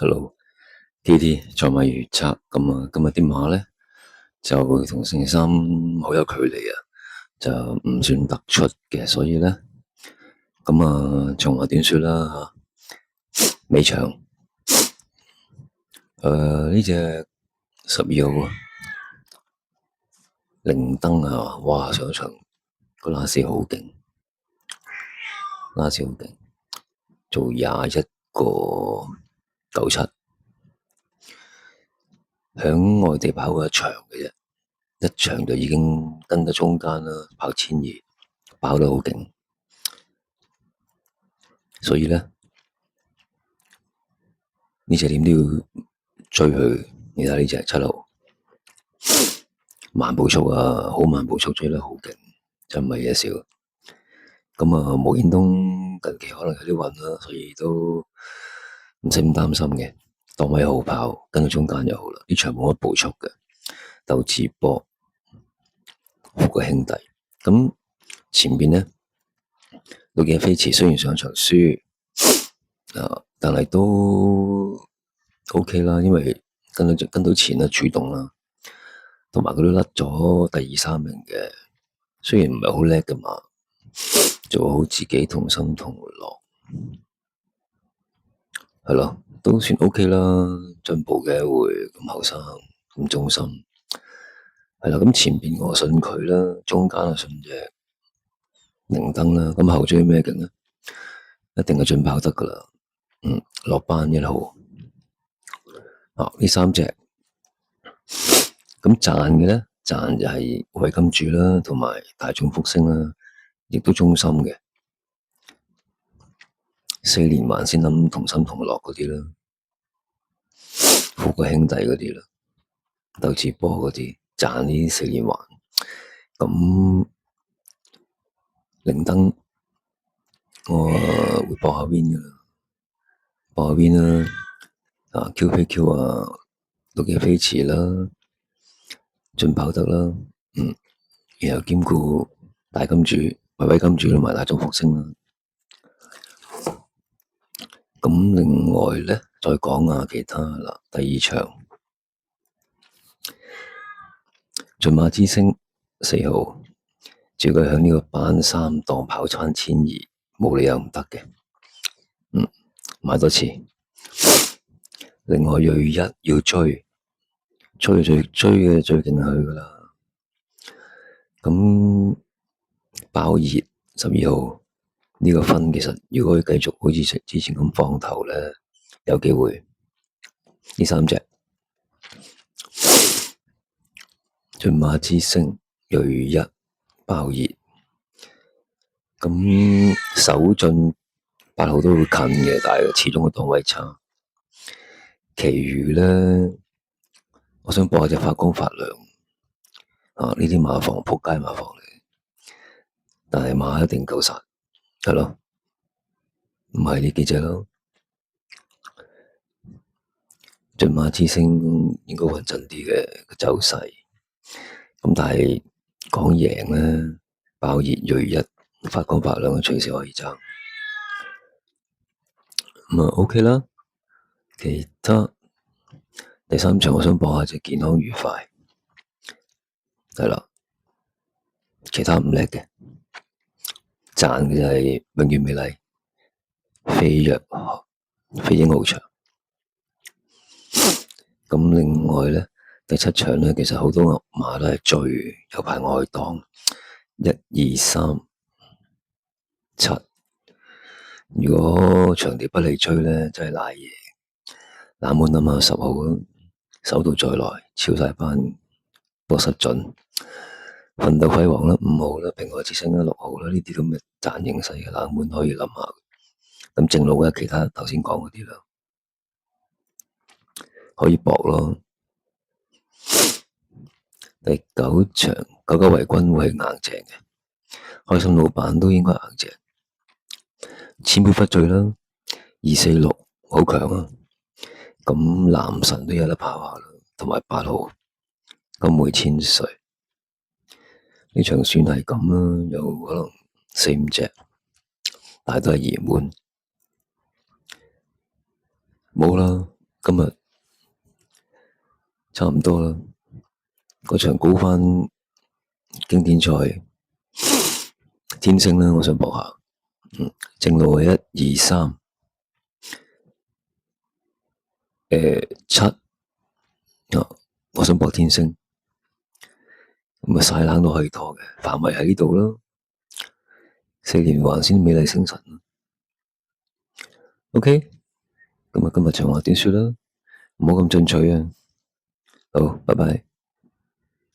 Hello，TT 再買預測咁啊，今日啲馬咧就同星期三好有距離啊，就唔算突出嘅，所以咧咁啊，長話短說啦嚇，尾場呢隻12號靈燈啊，哇上場個拉絲好勁，做21個97，響外地跑過一場嘅啫。一場就已經跟到中間啦，跑1200，跑得好勁，所以咧呢隻點都要追佢。你睇呢隻7號慢步速啊，好慢步速，追得好勁，真唔係嘢少。咁啊，毛顯東近期可能有啲暈啦，所以都唔使咁擔心嘅。檔位好跑，跟到中間就好啦。呢場冇乜步速嘅，鬥智波富貴兄弟。咁前邊咧，魯記飛馳雖然上場輸但係都 OK 啦，因為跟到前啦，主動啦，同埋佢都甩咗第2、3名嘅，雖然唔係好叻㗎嘛，做好自己同心同樂，係咯，都算 OK 啦，進步嘅會咁後生咁忠心，係啦。咁前邊我信佢啦，中間啊信隻靈燈啦，咁後追咩勁咧？一定係進跑得㗎啦，落班1號。呢3隻咁賺嘅咧，賺就係維金主啦，同埋大眾福星啦，亦都忠心嘅。4連環先諗同心同樂嗰啲啦，富貴兄弟嗰啲啦，鬥智波嗰啲賺呢4連環。咁靈燈我會搏下 win 㗎啦，搏下 win 啦。QPQ 啊，魯記飛馳啦，進跑得啦，然後兼顧大金主、維金主同埋大眾福星啦。咁另外咧，再講下其他啦。第2場駿馬之星4號，照佢響呢個班3檔跑餐1200，冇理由唔得嘅。買多次。另外銳一要追嘅最勁佢噶啦。咁爆熱12號呢個分，其實如果佢繼續好似之前咁放頭咧，有機會。呢3隻駿馬之星、銳一、爆熱，咁首進8號都會近嘅，但係始終個檔位差。其餘咧，我想播下隻發光發亮呢啲馬房仆街馬房嚟，但係馬一定夠殺，係咯，唔係呢幾隻咯。駿馬之星應該穩陣啲嘅個走勢，咁但係講贏咧，爆熱、銳一、發光發亮嘅隨時可以爭，咁OK 啦。其他第3場我想播下隻健康愉快，係啦，其他唔叻嘅，賺嘅就係永遠美麗、飛鷹翱翔。咁另外咧，第7場咧，其實好多馬都係追，有排外檔1、2、3、7。如果場地不利追咧，真係賴嘢。冷門啊嘛，10號守到再來，超晒班，波失準。奮鬥輝煌啦，5號啦，平海之星啦，6號啦，呢啲咁嘅賺形勢嘅冷門可以諗下。咁正路嘅其他頭先講嗰啲啦，可以搏咯。第9場99圍軍會係硬淨嘅，開心老闆都應該硬淨。千杯不醉啦，246好強啊。咁男神都有得跑下啦，同埋8號金梅千歲呢場算係咁啦，有可能4、5隻，但係都係熱門，冇啦。今日差唔多啦，嗰場高翻經典賽，天星啦，我想搏下。正路係1、2、3，7，我想搏天星。咁啊晒冷都可以拖嘅，範圍喺呢度咯。4連環先美麗星辰。OK，咁啊今日長話短說啦，唔好咁進取啊。好，拜拜。